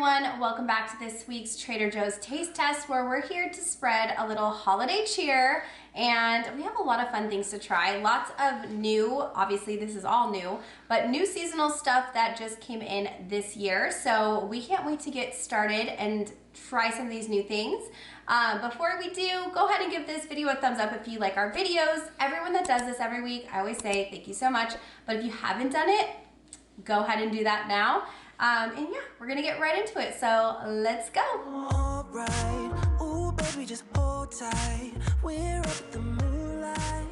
everyone, welcome back to this week's Trader Joe's Taste Test, where we're here to spread a little holiday cheer, and we have a lot of fun things to try. Lots of new, obviously this is all new, but new seasonal stuff that just came in this year, so we can't wait to get started and try some of these new things. Before we do, go ahead and give this video a thumbs up if you like our videos. Everyone that does this every week, I always say thank you so much, but if you haven't done it, go ahead and do that now. And yeah, we're gonna get right into it, so let's go. All right. Ooh, baby, just hold tight. We're up the moonlight.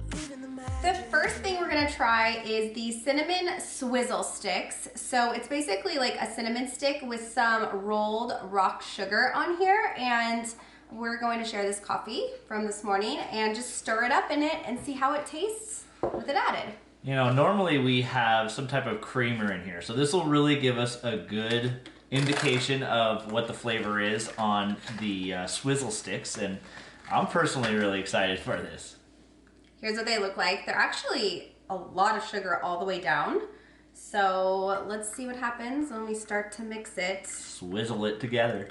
Believe in the magic. The first thing we're gonna try is the cinnamon swizzle sticks. So it's basically like a cinnamon stick with some rolled rock sugar on here, and we're going to share this coffee from this morning and just stir it up in it and see how it tastes with it added. You know, normally we have some type of creamer in here, so this will really give us a good indication of what the flavor is on the swizzle sticks, and I'm personally really excited for this. Here's what they look like. They're actually a lot of sugar all the way down, so let's see what happens when we start to mix it. Swizzle it together.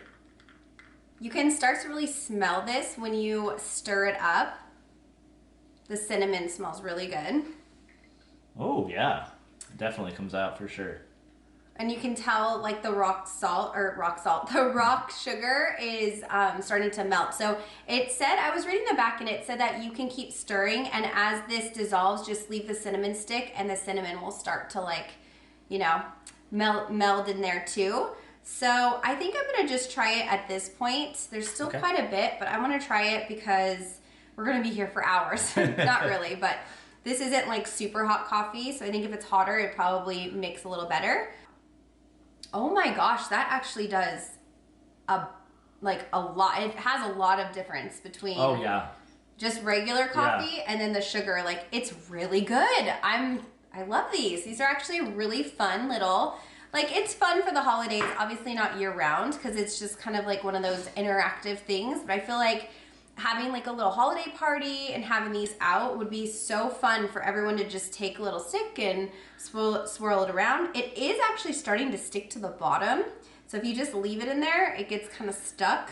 You can start to really smell this when you stir it up. The cinnamon smells really good. Oh yeah, it definitely comes out for sure. And you can tell like the the rock sugar is starting to melt. So it said, I was reading the back and it said that you can keep stirring, and as this dissolves, just leave the cinnamon stick and the cinnamon will start to, like, you know, meld in there too. So I think I'm gonna just try it at this point. There's still quite a bit, but I wanna try it because we're gonna be here for hours. Not really, but this isn't like super hot coffee, so I think if it's hotter, it probably makes a little better. Oh my gosh, that actually does a lot. It has a lot of difference between just regular coffee and then the sugar. Like, it's really good. I love these. These are actually really fun little, like, it's fun for the holidays, obviously not year round because it's just kind of like one of those interactive things, but I feel like having like a little holiday party and having these out would be so fun for everyone to just take a little stick and swirl it around. It is actually starting to stick to the bottom, so if you just leave it in there, it gets kind of stuck,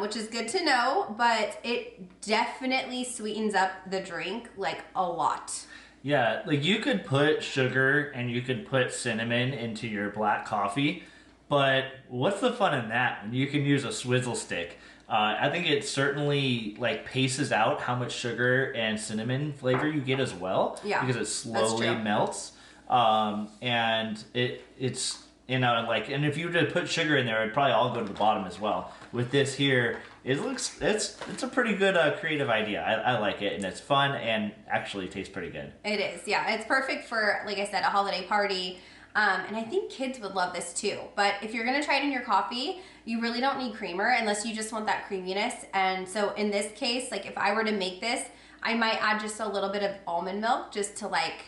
which is good to know, but it definitely sweetens up the drink like a lot. Yeah, like you could put sugar and you could put cinnamon into your black coffee, but what's the fun in that when you can use a swizzle stick? I think it certainly like paces out how much sugar and cinnamon flavor you get as well, because it slowly melts, and it's, you know, like, and if you were to put sugar in there, it'd probably all go to the bottom as well. With this here, it's a pretty good creative idea. I like it, and it's fun and actually tastes pretty good. It is, yeah. It's perfect for, like I said, a holiday party. And I think kids would love this too. But if you're gonna try it in your coffee, you really don't need creamer unless you just want that creaminess. And so in this case, like if I were to make this, I might add just a little bit of almond milk just to like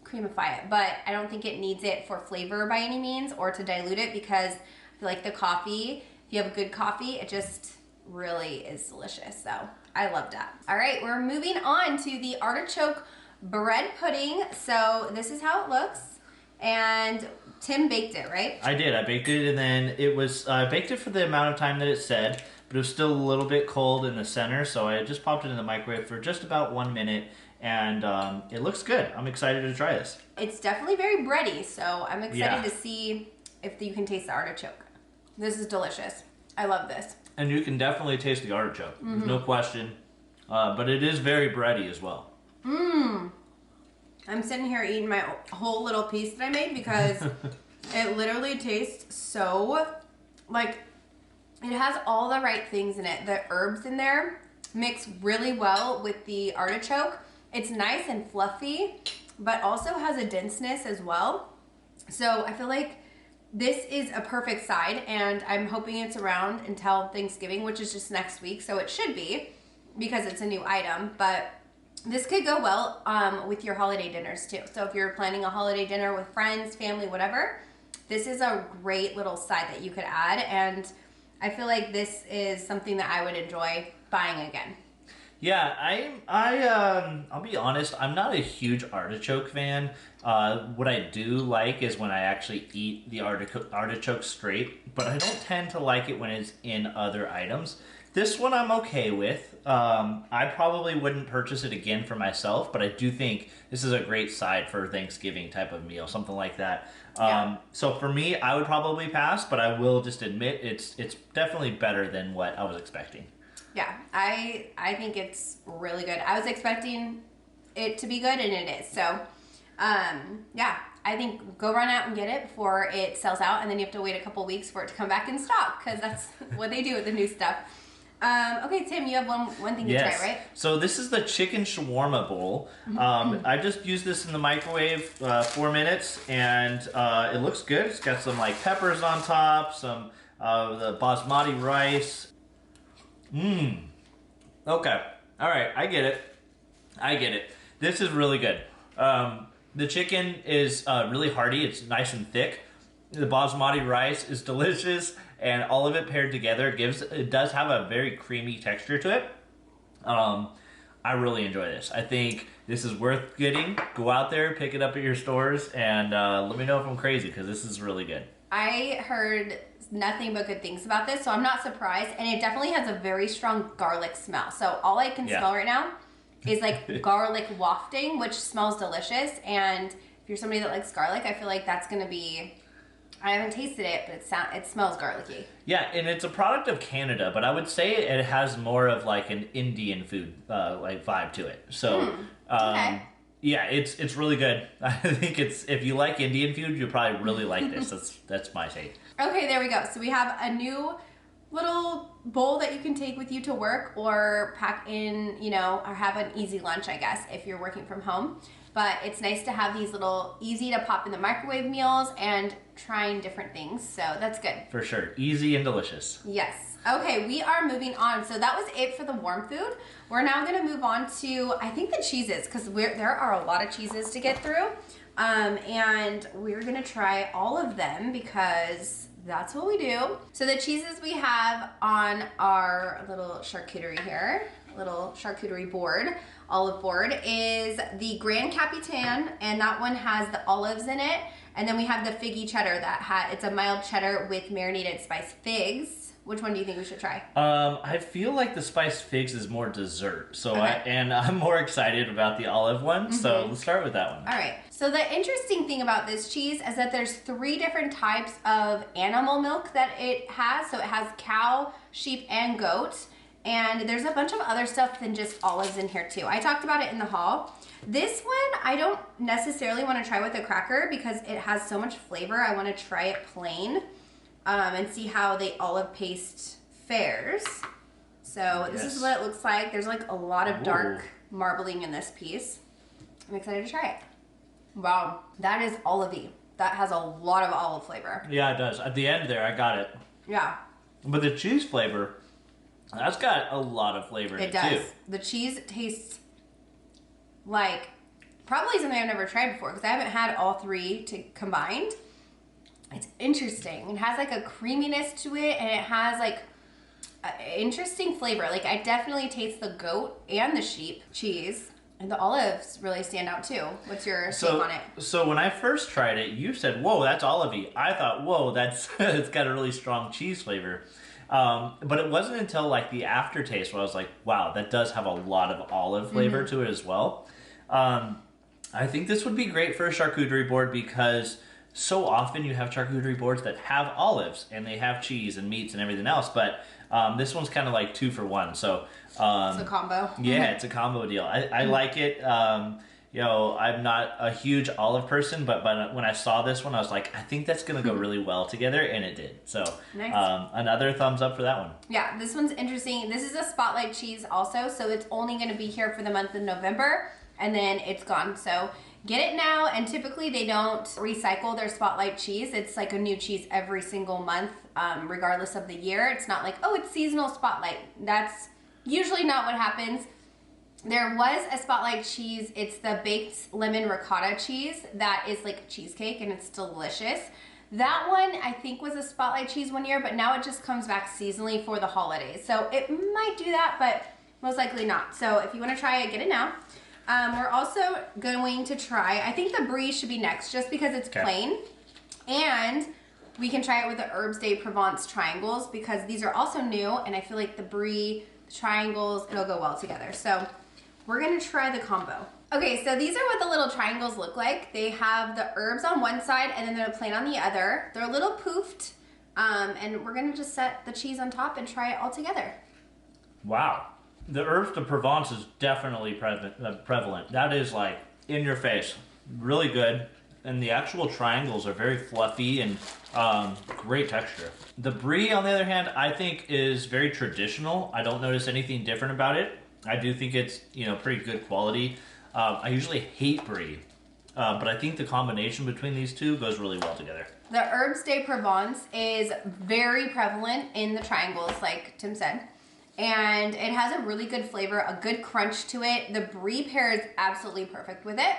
creamify it. But I don't think it needs it for flavor by any means or to dilute it, because I feel like the coffee, if you have a good coffee, it just really is delicious. So I love that. All right, we're moving on to the artichoke bread pudding. So this is how it looks. And Tim baked it, right? I did. I baked it, and then it was I baked it for the amount of time that it said, but it was still a little bit cold in the center, so I just popped it in the microwave for just about 1 minute, and it looks good. I'm excited to try this. It's definitely very bready, so I'm excited to see if you can taste the artichoke. This is delicious. I love this. And you can definitely taste the artichoke. There's no question, but it is very bready as well. Mmm. I'm sitting here eating my whole little piece that I made because it literally tastes so, like, it has all the right things in it. The herbs in there mix really well with the artichoke. It's nice and fluffy, but also has a denseness as well. So I feel like this is a perfect side, and I'm hoping it's around until Thanksgiving, which is just next week. So it should be, because it's a new item, but this could go well with your holiday dinners too. So if you're planning a holiday dinner with friends, family, whatever, this is a great little side that you could add. And I feel like this is something that I would enjoy buying again. Yeah, I'll be honest, I'm not a huge artichoke fan. What I do like is when I actually eat the artichoke straight, but I don't tend to like it when it's in other items. This one I'm okay with. I probably wouldn't purchase it again for myself, but I do think this is a great side for Thanksgiving type of meal, something like that. So for me, I would probably pass, but I will just admit it's definitely better than what I was expecting. Yeah, I think it's really good. I was expecting it to be good, and it is. So, yeah, I think go run out and get it before it sells out, and then you have to wait a couple weeks for it to come back in stock, because that's what they do with the new stuff. Okay, Tim, you have one thing to try, right? So this is the chicken shawarma bowl. I just used this in the microwave 4 minutes, and it looks good. It's got some like peppers on top, some the basmati rice. Okay. All right. I get it. This is really good. The chicken is really hearty. It's nice and thick. The basmati rice is delicious, and all of it paired together it does have a very creamy texture to it. I really enjoy this. I think this is worth getting. Go out there, pick it up at your stores, and let me know if I'm crazy, because this is really good. I heard nothing but good things about this, so I'm not surprised. And it definitely has a very strong garlic smell. So all I can smell right now is like garlic wafting, which smells delicious. And if you're somebody that likes garlic, I feel like that's going to be... I haven't tasted it, but it smells garlicky. Yeah, and it's a product of Canada, but I would say it has more of like an Indian food like vibe to it. So, okay. Yeah, it's really good. I think if you like Indian food, you'll probably really like this. That's my take. Okay, there we go. So we have a new little bowl that you can take with you to work, or pack in, or have an easy lunch, I guess, if you're working from home. But it's nice to have these little easy to pop in the microwave meals and trying different things. So that's good. For sure. Easy and delicious. Yes. Okay, we are moving on. So that was it for the warm food. We're now going to move on to, I think, the cheeses, because there are a lot of cheeses to get through. And we're going to try all of them because that's what we do. So the cheeses we have on our little charcuterie here, little charcuterie board, olive board, is the Grand Capitan, and that one has the olives in it. And then we have the figgy cheddar it's a mild cheddar with marinated spiced figs. Which one do you think we should try? I feel like the spiced figs is more dessert. So okay. I'm more excited about the olive one. So let's start with that one. All right. So the interesting thing about this cheese is that there's 3 different types of animal milk that it has. So it has cow, sheep, and goat. And there's a bunch of other stuff than just olives in here too. I talked about it in the haul. This one, I don't necessarily want to try with a cracker because it has so much flavor. I want to try it plain. And see how the olive paste fares. So this is what it looks like. There's like a lot of dark marbling in this piece. I'm excited to try it. Wow, that is olivey. That has a lot of olive flavor. Yeah, it does. At the end there, I got it. Yeah. But the cheese flavor, that's got a lot of flavor in it does. too. The cheese tastes like probably something I've never tried before, because I haven't had all 3 combined. It's interesting. It has like a creaminess to it, and it has like an interesting flavor. Like I definitely taste the goat and the sheep cheese, and the olives really stand out too. What's your take on it? So when I first tried it, you said, "Whoa, that's olivey." I thought, "Whoa, that's it's got a really strong cheese flavor." But it wasn't until like the aftertaste where I was like, "Wow, that does have a lot of olive flavor to it as well." I think this would be great for a charcuterie board because so often you have charcuterie boards that have olives and they have cheese and meats and everything else, but this one's kind of like 2 for 1. So it's a combo. Yeah, it's a combo deal. I like it. I'm not a huge olive person, but when I saw this one, I was like, I think that's going to go really well together, and it did. So nice. Another thumbs up for that one. Yeah, this one's interesting. This is a spotlight cheese also, so it's only going to be here for the month of November, and then it's gone. So get it now, and typically they don't recycle their spotlight cheese. It's like a new cheese every single month, regardless of the year. It's not like, oh, it's seasonal spotlight. That's usually not what happens. There was a spotlight cheese. It's the baked lemon ricotta cheese that is like cheesecake, and it's delicious. That one, I think, was a spotlight cheese one year, but now it just comes back seasonally for the holidays. So it might do that, but Most likely not. So if you want to try it, get it now. We're also going to try, I think the brie should be next just because it's plain. And we can try it with the Herbes de Provence triangles because these are also new and I feel like the brie, the triangles, it'll go well together. So we're gonna try the combo. Okay, so these are what the little triangles look like. They have the herbs on one side and then they're plain on the other. They're a little poofed and we're gonna just set the cheese on top and try it all together. Wow. The Herbes de Provence is definitely prevalent. That is like in your face. Really good. And the actual triangles are very fluffy and great texture. The brie, on the other hand, I think is very traditional. I don't notice anything different about it. I do think it's, you know, pretty good quality. I usually hate brie, but I think the combination between these two goes really well together. The Herbes de Provence is very prevalent in the triangles, like Tim said. And it has a really good flavor, a good crunch to it. The brie pairs absolutely perfect with it.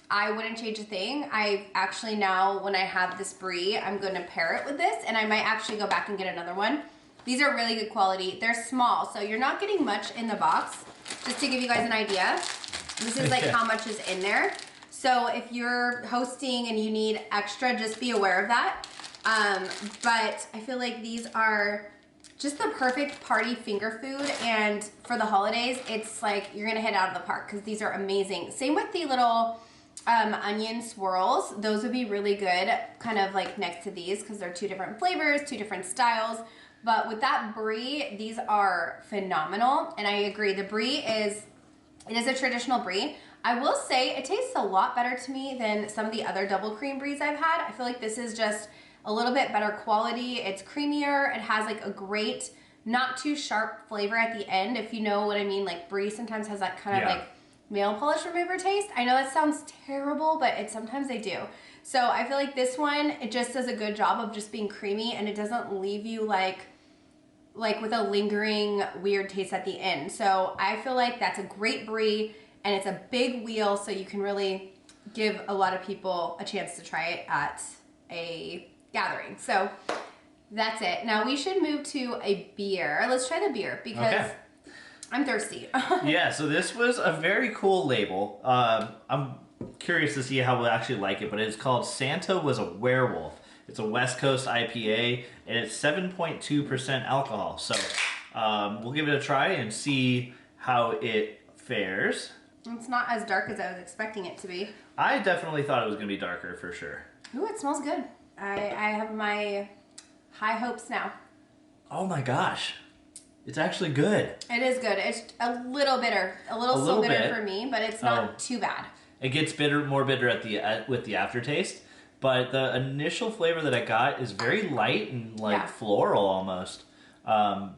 I wouldn't change a thing. I actually now, when I have this brie, I'm going to pair it with this, and I might actually go back and get another one. These are really good quality. They're small, so you're not getting much in the box. Just to give you guys an idea, this is like how much is in there. So if you're hosting and you need extra, just be aware of that. But I feel like these are just the perfect party finger food, and for the holidays, it's like you're gonna hit out of the park because these are amazing. Same with the little onion swirls. Those would be really good kind of like next to these because they're two different flavors, two different styles. But with that brie, these are phenomenal. And I agree, the brie it is a traditional brie. I will say it tastes a lot better to me than some of the other double cream bries I've had. I feel like this is just a little bit better quality. It's creamier. It has like a great, not too sharp flavor at the end, if you know what I mean. Like brie sometimes has that kind of like nail polish remover taste. I know that sounds terrible, but sometimes they do. So I feel like this one, it just does a good job of just being creamy and it doesn't leave you like with a lingering weird taste at the end. So I feel like that's a great brie and it's a big wheel, so you can really give a lot of people a chance to try it at a gathering. So that's it. Now we should move to a beer. Let's try the beer because I'm thirsty. Yeah, so this was a very cool label. I'm curious to see how we'll actually like it, but it's called Santa Was a Werewolf. It's a West Coast IPA, and it's 7.2% alcohol. So we'll give it a try and see how it fares. It's not as dark as I was expecting it to be. I definitely thought it was going to be darker for sure. Ooh, it smells good. I have my high hopes now. Oh my gosh. It's actually good. It is good. It's a little bitter. A little so bitter for me, but it's not too bad. It gets more bitter at with the aftertaste, but the initial flavor that I got is very light and like floral almost.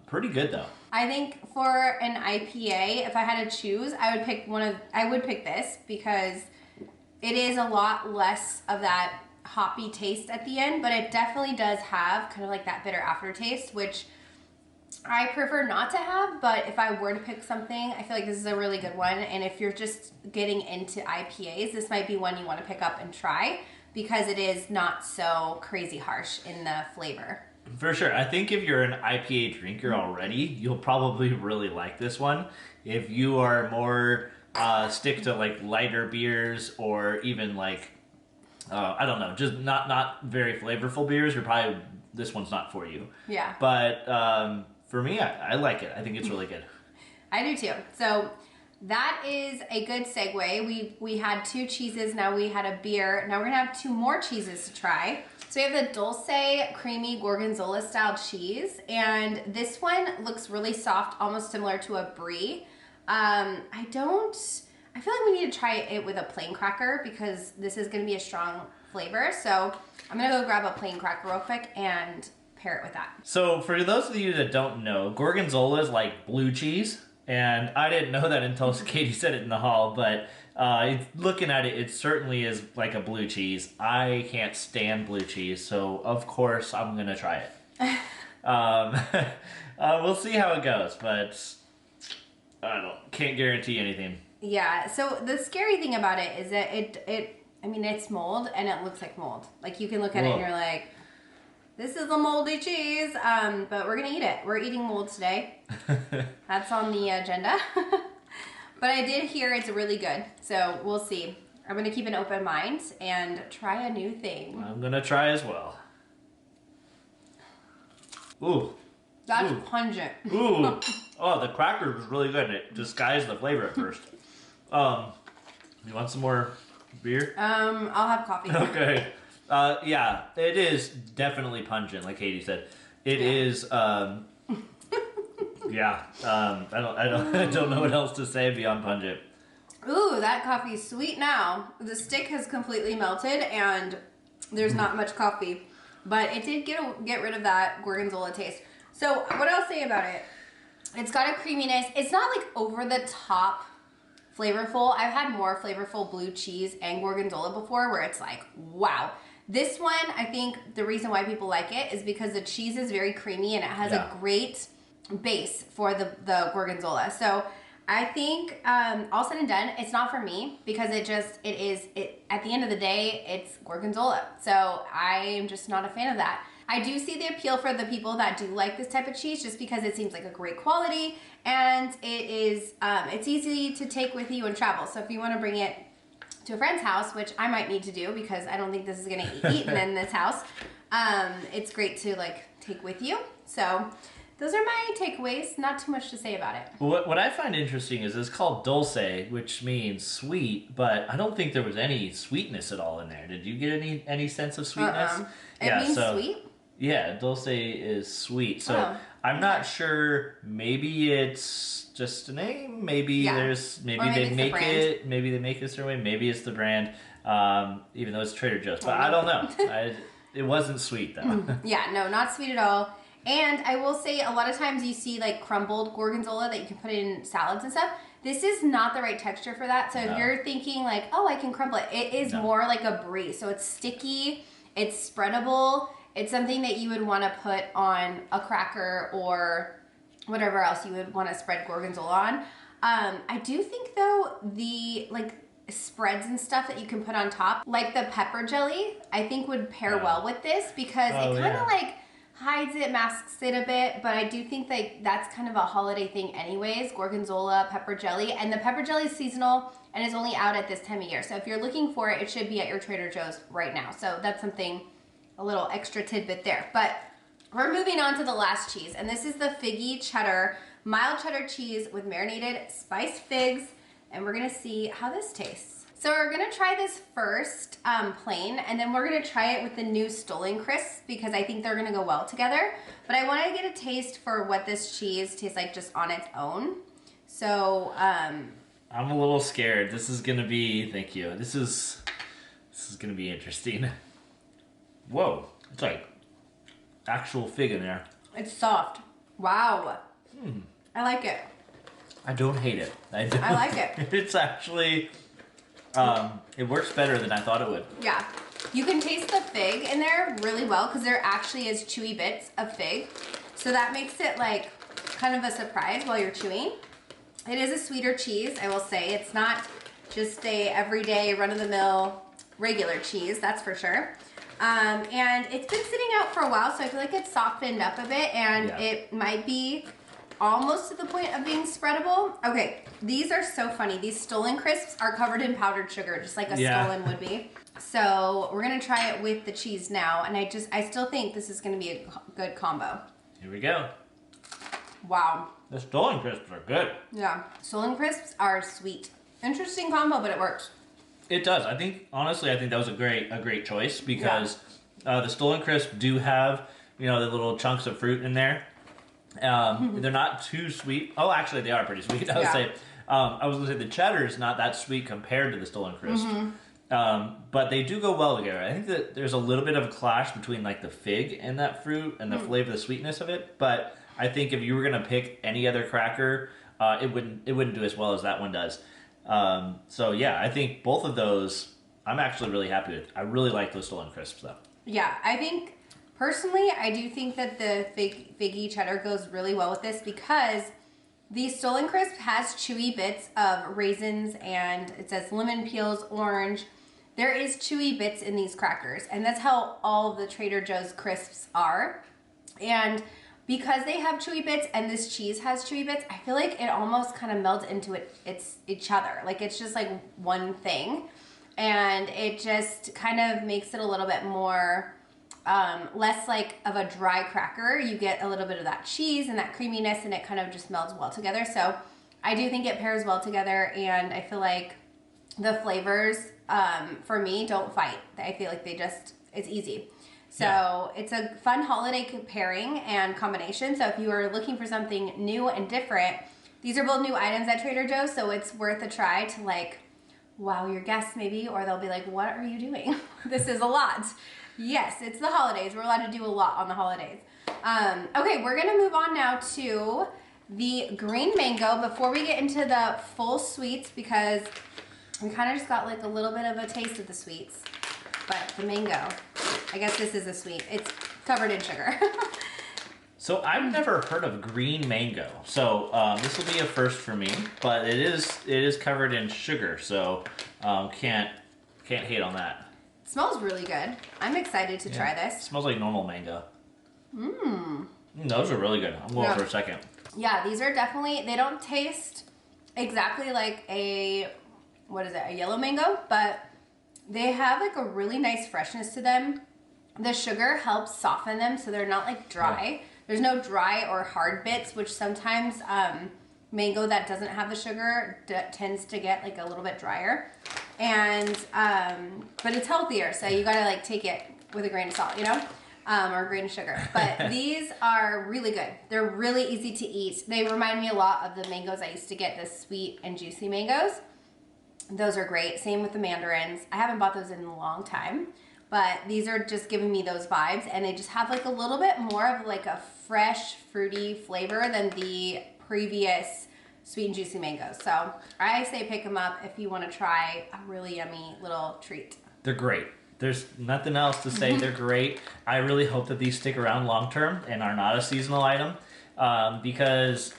Pretty good though. I think for an IPA, if I had to choose, I would pick this because it is a lot less of that hoppy taste at the end, but it definitely does have kind of like that bitter aftertaste, which I prefer not to have. But if I were to pick something, I feel like this is a really good one. And if you're just getting into IPAs, this might be one you want to pick up and try because it is not so crazy harsh in the flavor. For sure. I think if you're an IPA drinker already, you'll probably really like this one. If you are more stick to like lighter beers or even like I don't know, just not very flavorful beers, this one's not for you. Yeah. But for me, I like it. I think it's really good. I do too. So that is a good segue. We had two cheeses, now we had a beer. Now we're gonna have two more cheeses to try. So we have the Dulce Creamy Gorgonzola style cheese, and this one looks really soft, almost similar to a brie. I feel like we need to try it with a plain cracker because this is going to be a strong flavor. So I'm going to go grab a plain cracker real quick and pair it with that. So for those of you that don't know, Gorgonzola is like blue cheese. And I didn't know that until Katie said it in the hall. But looking at it, it certainly is like a blue cheese. I can't stand blue cheese. So of course I'm going to try it. We'll see how it goes. But I can't guarantee anything. Yeah, so the scary thing about it is that it's mold and it looks like mold. Like you can look at it and you're like, This is a moldy cheese, but we're gonna eat it. We're eating mold today. That's on the agenda. But I did hear it's really good, so we'll see. I'm gonna keep an open mind and try a new thing. I'm gonna try as well. Ooh. That's Ooh. pungent. Ooh. Oh, the cracker was really good. It disguised the flavor at first. You want some more beer? I'll have coffee. Okay. Yeah, it is definitely pungent, like Katie said. It is. Yeah. I don't know what else to say beyond pungent. Ooh, that coffee's sweet now. The stick has completely melted and there's not much coffee, but it did get rid of that gorgonzola taste. So what I'll say about it, it's got a creaminess. It's not like over the top flavorful. I've had more flavorful blue cheese and gorgonzola before where it's like, wow. This one, I think the reason why people like it is because the cheese is very creamy and it has a great base for the gorgonzola. So I think all said and done, it's not for me because it at the end of the day, it's gorgonzola. So I am just not a fan of that. I do see the appeal for the people that do like this type of cheese just because it seems like a great quality and it is, it's easy to take with you and travel. So if you want to bring it to a friend's house, which I might need to do because I don't think this is going to be eaten in this house, it's great to like take with you. So those are my takeaways. Not too much to say about it. What I find interesting is it's called dulce, which means sweet, but I don't think there was any sweetness at all in there. Did you get any sense of sweetness? It means sweet? Yeah, dulce is sweet. So I'm not sure. Maybe it's just a name. Maybe they make it. Maybe they make it a certain way. Maybe it's the brand. Even though it's Trader Joe's, but I don't know. It wasn't sweet though. Yeah, no, not sweet at all. And I will say a lot of times you see like crumbled gorgonzola that you can put in salads and stuff. This is not the right texture for that. So if you're thinking like, oh, I can crumble it, it is more like a brie. So it's sticky, it's spreadable. It's something that you would want to put on a cracker or whatever else you would want to spread gorgonzola on. I do think though the like spreads and stuff that you can put on top, like the pepper jelly, I think would pair well with this because it kind of like hides it, masks it a bit, but I do think that that's kind of a holiday thing anyways, gorgonzola, pepper jelly, and the pepper jelly is seasonal and is only out at this time of year. So if you're looking for it, it should be at your Trader Joe's right now. So that's something, a little extra tidbit there. But we're moving on to the last cheese, and this is the figgy cheddar, mild cheddar cheese with marinated spiced figs, and we're gonna see how this tastes. So we're gonna try this first plain, and then we're gonna try it with the new Stolen Crisps because I think they're gonna go well together. But I wanna get a taste for what this cheese tastes like just on its own. So, I'm a little scared. This is gonna be, thank you. This is gonna be interesting. Whoa, it's like actual fig in there. It's soft. Wow. I like it. I don't hate it. I like it. It's actually, it works better than I thought it would. Yeah. You can taste the fig in there really well because there actually is chewy bits of fig. So that makes it like kind of a surprise while you're chewing. It is a sweeter cheese, I will say. It's not just a everyday run-of-the-mill regular cheese, that's for sure. And it's been sitting out for a while, so I feel like it's softened up a bit, and it might be almost to the point of being spreadable. Okay, these are so funny. These Stolen Crisps are covered in powdered sugar, just like a Stolen would be. So we're gonna try it with the cheese now, and I still think this is gonna be a good combo. Here we go. Wow. The Stolen Crisps are good. Yeah, Stolen Crisps are sweet. Interesting combo, but it works. It does. Honestly, I think that was a great choice because the Stolen Crisps do have, the little chunks of fruit in there. They're not too sweet. Oh, actually, they are pretty sweet. I was gonna say the cheddar is not that sweet compared to the Stolen Crisp. But they do go well together. I think that there's a little bit of a clash between like the fig and that fruit and the flavor, the sweetness of it. But I think if you were gonna pick any other cracker, it wouldn't do as well as that one does. So yeah, I think both of those I'm actually really happy with. I really like those Stolen Crisps though. Yeah, I think personally, I do think that the figgy cheddar goes really well with this because the Stolen Crisp has chewy bits of raisins and it says lemon peels, orange. there is chewy bits in these crackers, and that's how all of the Trader Joe's crisps are. And because they have chewy bits and this cheese has chewy bits, I feel like it almost kind of melds into each other. Like it's just like one thing, and it just kind of makes it a little bit more less like of a dry cracker. You get a little bit of that cheese and that creaminess, and it kind of just melds well together. So I do think it pairs well together, and I feel like the flavors for me don't fight. I feel like it's easy. So it's a fun holiday pairing and combination. So if you are looking for something new and different, these are both new items at Trader Joe's, so it's worth a try to like wow your guests maybe, or they'll be like, what are you doing? This is a lot. Yes, it's the holidays. We're allowed to do a lot on the holidays. Okay, we're gonna move on now to the green mango before we get into the full sweets, because we kind of just got like a little bit of a taste of the sweets. But the mango, I guess this is a sweet. It's covered in sugar. So I've never heard of green mango. So this will be a first for me, but it is covered in sugar. So can't hate on that. It smells really good. I'm excited to try this. It smells like normal mango. Those are really good. I'm going for a second. Yeah, these are definitely, they don't taste exactly like a yellow mango, but they have like a really nice freshness to them. The sugar helps soften them so they're not like dry. Yeah. There's no dry or hard bits, which sometimes mango that doesn't have the sugar tends to get like a little bit drier. And, but it's healthier, so you gotta like take it with a grain of salt, you know? Or a grain of sugar. But these are really good. They're really easy to eat. They remind me a lot of the mangoes I used to get, the sweet and juicy mangoes. Those are great. Same with the mandarins. I haven't bought those in a long time, but these are just giving me those vibes, and they just have like a little bit more of like a fresh, fruity flavor than the previous sweet and juicy mangoes. So I say pick them up if you want to try a really yummy little treat. They're great. There's nothing else to say. They're great. I really hope that these stick around long term and are not a seasonal item. Because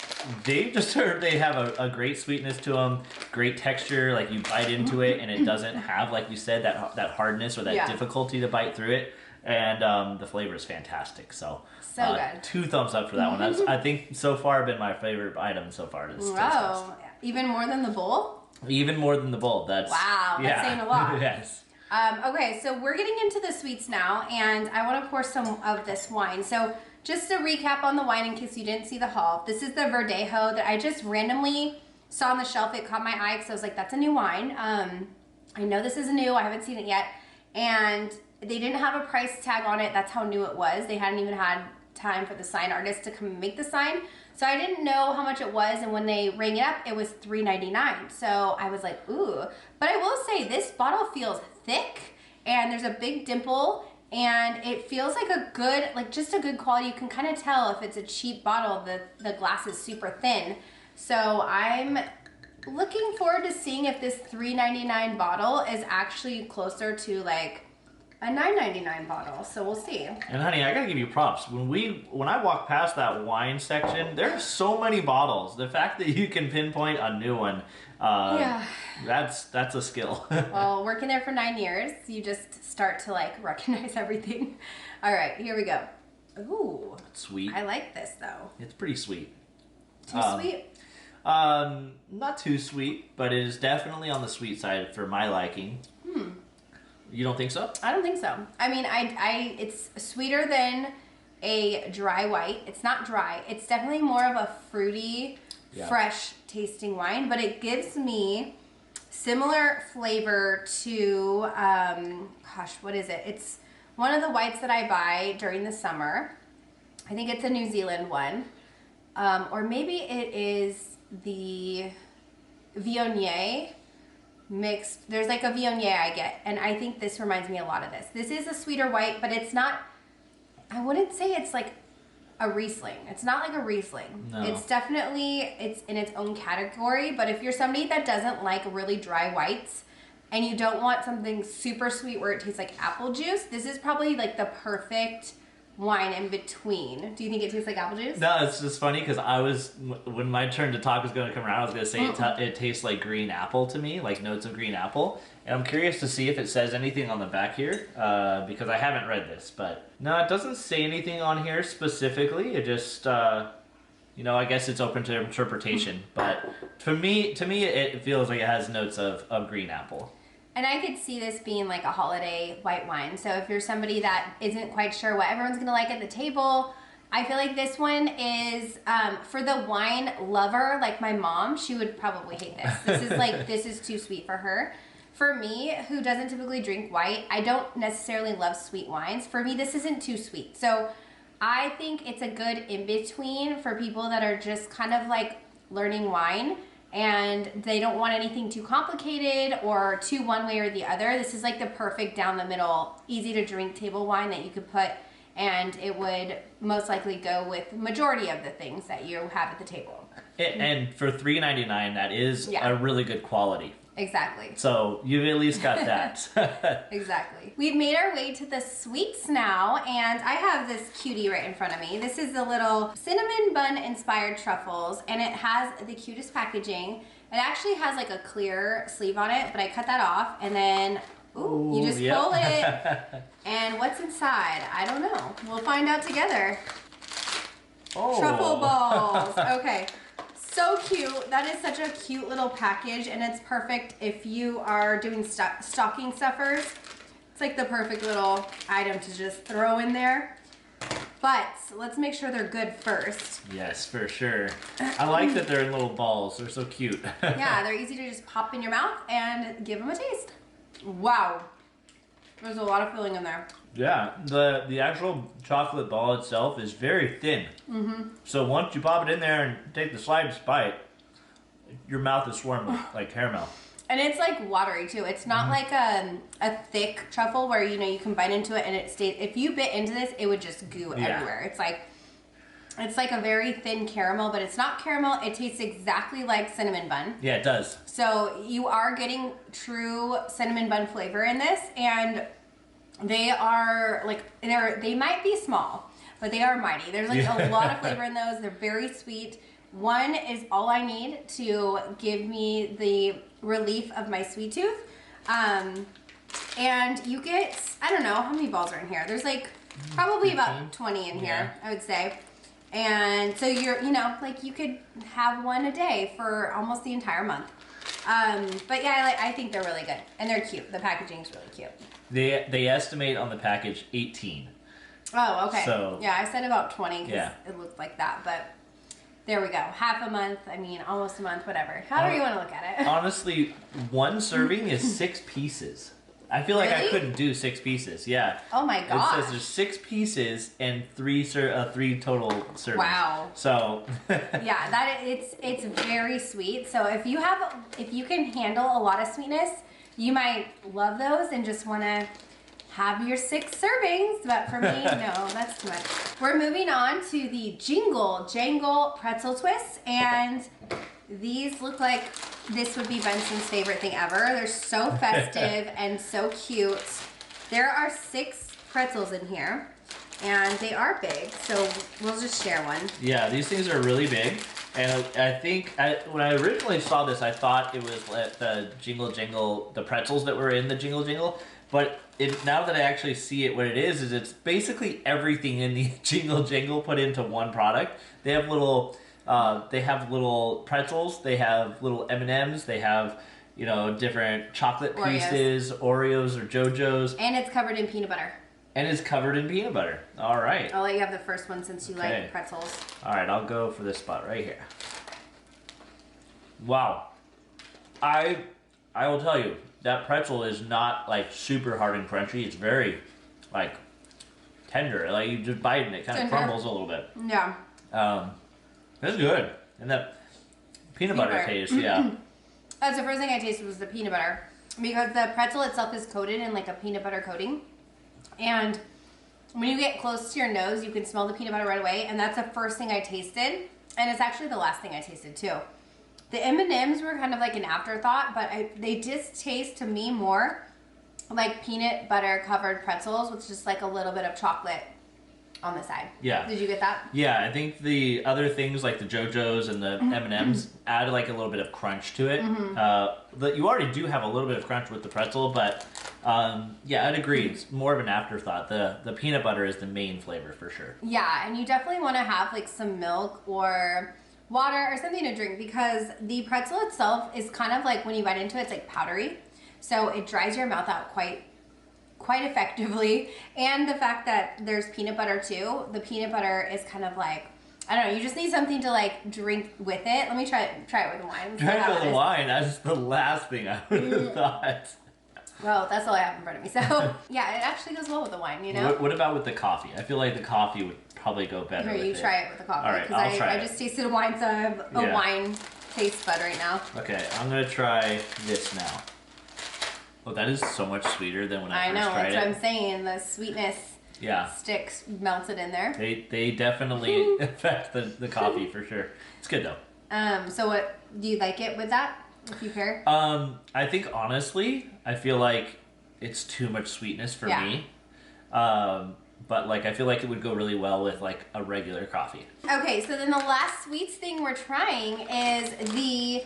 they have a great sweetness to them, great texture, like you bite into it and it doesn't have, like you said, that hardness or that difficulty to bite through it, and the flavor is fantastic. So good. 2 thumbs up for that one. That's, I think, so far been my favorite item so far this test. Even more than the bowl? Even more than the bowl. That's saying a lot. Yes. Okay, so we're getting into the sweets now, and I want to pour some of this wine. So just to recap on the wine in case you didn't see the haul, this is the Verdeo that I just randomly saw on the shelf. It caught my eye because I was like, that's a new wine. I know this is new. I haven't seen it yet. And they didn't have a price tag on it. That's how new it was. They hadn't even had time for the sign artist to come and make the sign. So I didn't know how much it was. And when they rang it up, it was $3.99. So I was like, ooh. But I will say this bottle feels thick, and there's a big dimple, and it feels like a good, like just a good quality. You can kind of tell if it's a cheap bottle, the glass is super thin. So I'm looking forward to seeing if this $3.99 bottle is actually closer to like a $9.99 bottle. So we'll see. And honey, I gotta give you props. When I walk past that wine section, there's so many bottles. The fact that you can pinpoint a new one, that's a skill. Well, working there for 9 years, you just start to like recognize everything. All right, here we go. Ooh, sweet. I like this though. It's pretty sweet. Too sweet? Not too sweet, but it is definitely on the sweet side for my liking. You don't think so? I don't think so. I mean, it's sweeter than a dry white. It's not dry. It's definitely more of a fruity, fresh tasting wine, but it gives me similar flavor to, what is it? It's one of the whites that I buy during the summer. I think it's a New Zealand one. Or maybe it is the Viognier mixed. There's like a Viognier I get, and I think this reminds me a lot of this. This is a sweeter white, but it's not, I wouldn't say it's like a Riesling. It's not like a Riesling. No. It's definitely, it's in its own category, but if you're somebody that doesn't like really dry whites and you don't want something super sweet where it tastes like apple juice, this is probably like the perfect wine in between. Do you think it tastes like apple juice? No, it's just funny because when my turn to talk was going to come around, I was going to say it tastes like green apple to me, like notes of green apple. And I'm curious to see if it says anything on the back here, because I haven't read this. But no, it doesn't say anything on here specifically. It just, you know, I guess it's open to interpretation. But to me, it feels like it has notes of green apple. And I could see this being like a holiday white wine. So if you're somebody that isn't quite sure what everyone's gonna like at the table, I feel like this one is, for the wine lover, like my mom, she would probably hate this. This is like, this is too sweet for her. For me, who doesn't typically drink white, I don't necessarily love sweet wines. For me, this isn't too sweet. So I think it's a good in-between for people that are just kind of like learning wine and they don't want anything too complicated or too one way or the other. This is like the perfect down the middle, easy to drink table wine that you could put, and it would most likely go with majority of the things that you have at the table. And for $3.99, that is a really good quality. Exactly. So you've at least got that. Exactly. We've made our way to the sweets now, and I have this cutie right in front of me. This is the little cinnamon bun inspired truffles, and it has the cutest packaging. It actually has like a clear sleeve on it, but I cut that off, and then you just pull it, and what's inside? I don't know. We'll find out together. Truffle balls. Okay. So cute. That is such a cute little package, and it's perfect if you are doing stocking stuffers. It's like the perfect little item to just throw in there. But let's make sure they're good first. Yes, for sure. I like that they're in little balls. They're so cute. Yeah, they're easy to just pop in your mouth and give them a taste. Wow. There's a lot of filling in there. Yeah, the actual chocolate ball itself is very thin. So once you pop it in there and take the slightest bite, your mouth is swarming like caramel. And it's like watery too. It's not like a thick truffle where you can bite into it and it stays. If you bit into this, it would just goo everywhere. It's like a very thin caramel, but it's not caramel. It tastes exactly like cinnamon bun. Yeah, it does. So you are getting true cinnamon bun flavor in this, and they are like, they might be small, but they are mighty. There's like a lot of flavor in those. They're very sweet. One is all I need to give me the relief of my sweet tooth. And you get, I don't know, how many balls are in here? There's like probably 15? About 20 in here, I would say. And so you're, like you could have one a day for almost the entire month. But yeah, I think they're really good, and they're cute. The packaging's really cute. They estimate on the package 18. Oh, okay. So, yeah, I said about 20 because yeah. it looked like that, but there we go. Half a month, almost a month, whatever. However you want to look at it. Honestly, one serving is 6 pieces. I feel like I couldn't do 6 pieces. Yeah. Oh my gosh. It says there's 6 pieces and 3 total servings. Wow. So. Yeah, it's very sweet. So if you can handle a lot of sweetness, you might love those and just want to have your 6 servings. But for me, no, that's too much. We're moving on to the Jangle pretzel twists, and these look like this would be Benson's favorite thing ever. They're so festive and so cute. There are 6 pretzels in here, and they are big, so we'll just share one. Yeah, these things are really big, and I think when I originally saw this, I thought it was the Jingle, the pretzels that were in the Jingle, but now that I actually see it, what it is it's basically everything in the Jingle put into one product. They have little pretzels, they have little M&Ms, they have, different chocolate pieces, Oreos or JoJo's. And it's covered in peanut butter. All right. I'll let you have the first one since you like pretzels. All right, I'll go for this spot right here. Wow. I will tell you, that pretzel is not like super hard and crunchy. It's very like tender. Like you just bite and it kind of crumbles a little bit. Yeah. It's good. And that peanut butter taste, yeah. That's the first thing I tasted was the peanut butter, because the pretzel itself is coated in like a peanut butter coating. And when you get close to your nose, you can smell the peanut butter right away. And that's the first thing I tasted. And it's actually the last thing I tasted too. The M&Ms were kind of like an afterthought, but they just taste to me more like peanut butter covered pretzels with just like a little bit of chocolate on the side. Yeah. Did you get that? Yeah, I think the other things like the JoJo's and the M&Ms add like a little bit of crunch to it. You already do have a little bit of crunch with the pretzel, but yeah, I'd agree. It's more of an afterthought. The peanut butter is the main flavor for sure. Yeah, and you definitely want to have like some milk or water or something to drink because the pretzel itself is kind of like when you bite into it, it's like powdery. So it dries your mouth out quite effectively. And the fact that there's peanut butter too, the peanut butter is kind of like, I don't know, you just need something to like drink with it. Let me try it with the wine. Try it with the wine, that's the last thing I would have thought. Well, that's all I have in front of me. So yeah, it actually goes well with the wine, you know? What about with the coffee? I feel like the coffee would probably go better Here, with you it. try it with the coffee. All right, I'll try I it. just tasted a wine, so I have a wine taste bud right now. Okay, I'm gonna try this now. Oh, that is so much sweeter than when I first know, tried that's it. what I'm saying. The sweetness sticks melted in there. They definitely affect the coffee for sure. It's good though. So what do you like it with that? If you pair? I think honestly, I feel like it's too much sweetness for me. But like I feel like it would go really well with like a regular coffee. Okay, so then the last sweets thing we're trying is the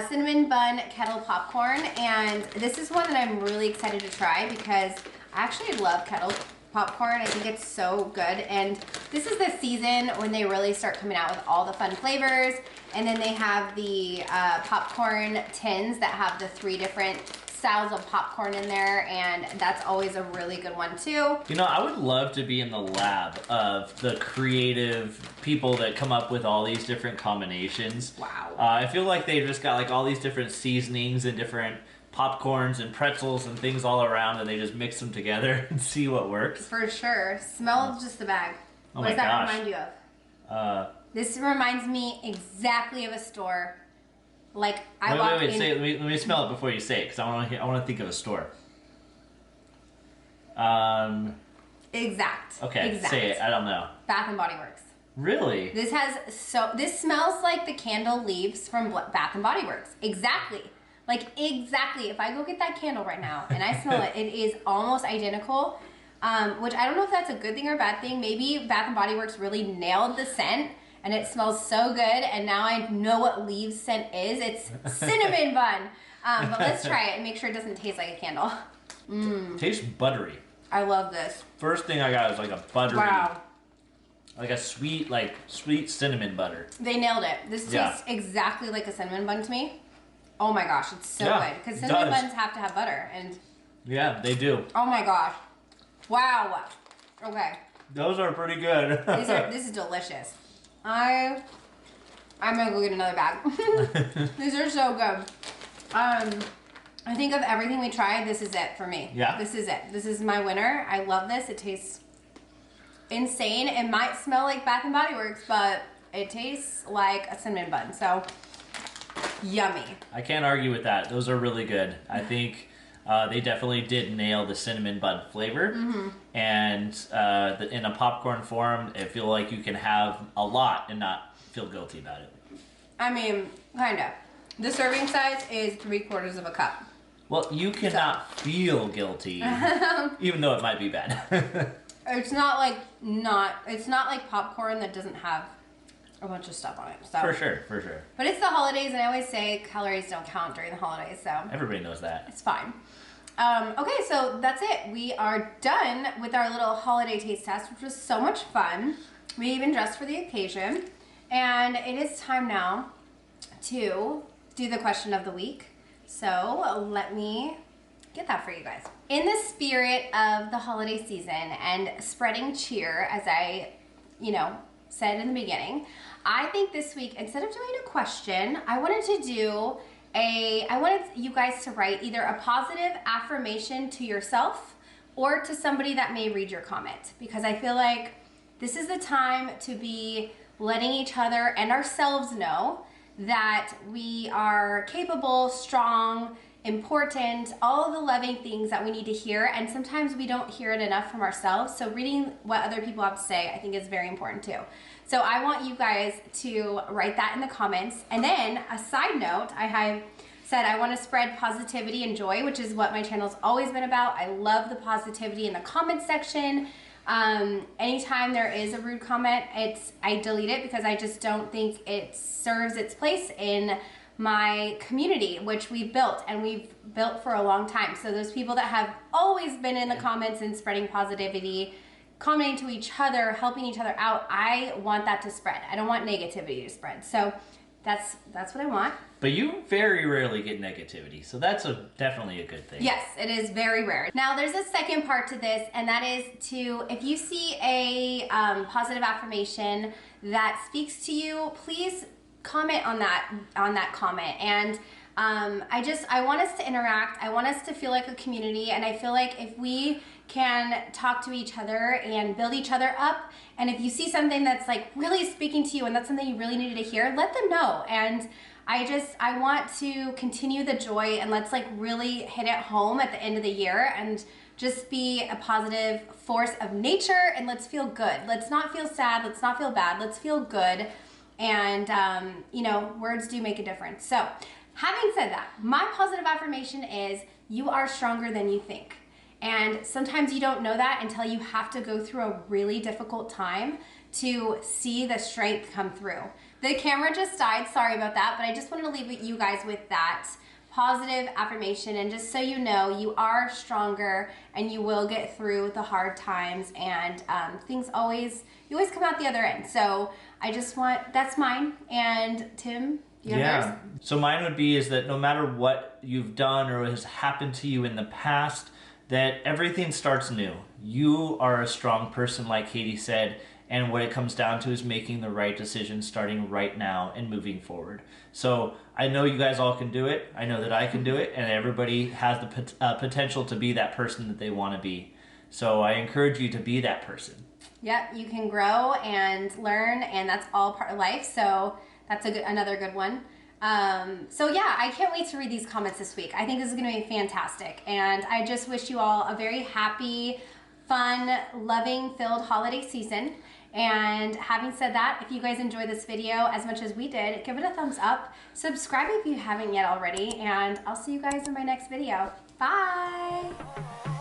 cinnamon bun kettle popcorn, and this is one that I'm really excited to try because I actually love kettle popcorn. I think it's so good, and this is the season when they really start coming out with all the fun flavors. And then they have the popcorn tins that have the 3 different styles of popcorn in there, and that's always a really good one too. You know, I would love to be in the lab of the creative people that come up with all these different combinations. Wow. I feel like they've just got like all these different seasonings and different popcorns and pretzels and things all around, and they just mix them together and see what works. For sure. Smell just the bag. Oh What my does that gosh. remind you of? This reminds me exactly of a store. Like I walked in. Say, let me smell it before you say it, because I want to think of a store. Exact. Okay, exact. say it. I don't know. Bath and Body Works. Really? This smells like the candle leaves from Bath and Body Works. Exactly. Like exactly. If I go get that candle right now and I smell it, it is almost identical. Which I don't know if that's a good thing or a bad thing. Maybe Bath and Body Works really nailed the scent and it smells so good, and now I know what leaves scent is. It's cinnamon bun. But let's try it and make sure it doesn't taste like a candle. Tastes buttery. I love this. First thing I got is like a buttery, Wow. like a sweet cinnamon butter. They nailed it. This tastes exactly like a cinnamon bun to me. Oh my gosh, it's so good. Because cinnamon buns have to have butter, and yeah, they do. oh my gosh. Wow. Okay. Those are pretty good. This is delicious. I'm gonna go get another bag. These are so good. I think of everything we tried, this is it for me. Yeah. This is it. This is my winner. I love this. It tastes insane. It might smell like Bath and Body Works, but it tastes like a cinnamon bun. So yummy. I can't argue with that. Those are really good. I think they definitely did nail the cinnamon bun flavor. And in a popcorn form, I feel like you can have a lot and not feel guilty about it. I mean, kind of. The serving size is 3/4 of a cup. Well, you cannot feel guilty, even though it might be bad. It's not like popcorn that doesn't have a bunch of stuff on it. So. For sure. But it's the holidays, and I always say calories don't count during the holidays, so Everybody knows that. it's fine. Okay, so that's it. We are done with our little holiday taste test, which was so much fun. We even dressed for the occasion. And it is time now to do the question of the week. So let me get that for you guys. In the spirit of the holiday season and spreading cheer, as I, said in the beginning, I think this week, instead of doing a question, I wanted you guys to write either a positive affirmation to yourself or to somebody that may read your comment, because I feel like this is the time to be letting each other and ourselves know that we are capable, strong, important, all of the loving things that we need to hear, and sometimes we don't hear it enough from ourselves. So reading what other people have to say, I think, is very important too. So I want you guys to write that in the comments. And then a side note, I have said I want to spread positivity and joy, which is what my channel's always been about. I love the positivity in the comment section. Anytime there is a rude comment, I delete it because I just don't think it serves its place in my community, which we've built for a long time. So those people that have always been in the comments and spreading positivity, commenting to each other, helping each other out, I want that to spread. I don't want negativity to spread. So that's what I want. But you very rarely get negativity, so that's definitely a good thing. Yes, it is very rare. Now there's a second part to this, and that is if you see a positive affirmation that speaks to you, please comment on that comment. And I want us to interact. I want us to feel like a community, and I feel like if we can talk to each other and build each other up, and if you see something that's like really speaking to you and that's something you really needed to hear, let them know. And I want to continue the joy, and let's like really hit it home at the end of the year and just be a positive force of nature, and let's feel good. Let's not feel sad. Let's not feel bad. Let's feel good. And, you know, words do make a difference. So having said that, my positive affirmation is you are stronger than you think. And sometimes you don't know that until you have to go through a really difficult time to see the strength come through. The camera just died, sorry about that, but I just wanted to leave you guys with that positive affirmation, and just so you know, you are stronger and you will get through the hard times, and you always come out the other end. So that's mine. And Tim, you have yours? So mine would be is that no matter what you've done or has happened to you in the past, that everything starts new. You are a strong person, like Katie said, and what it comes down to is making the right decision starting right now and moving forward. So I know you guys all can do it. I know that I can do it, and everybody has the potential to be that person that they want to be. So I encourage you to be that person. Yep, you can grow and learn, and that's all part of life. So that's another good one. So yeah, I can't wait to read these comments this week. I think this is going to be fantastic, and I just wish you all a very happy, fun, loving, filled holiday season. And having said that, if you guys enjoyed this video as much as we did, give it a thumbs up, subscribe if you haven't yet already, and I'll see you guys in my next video. Bye!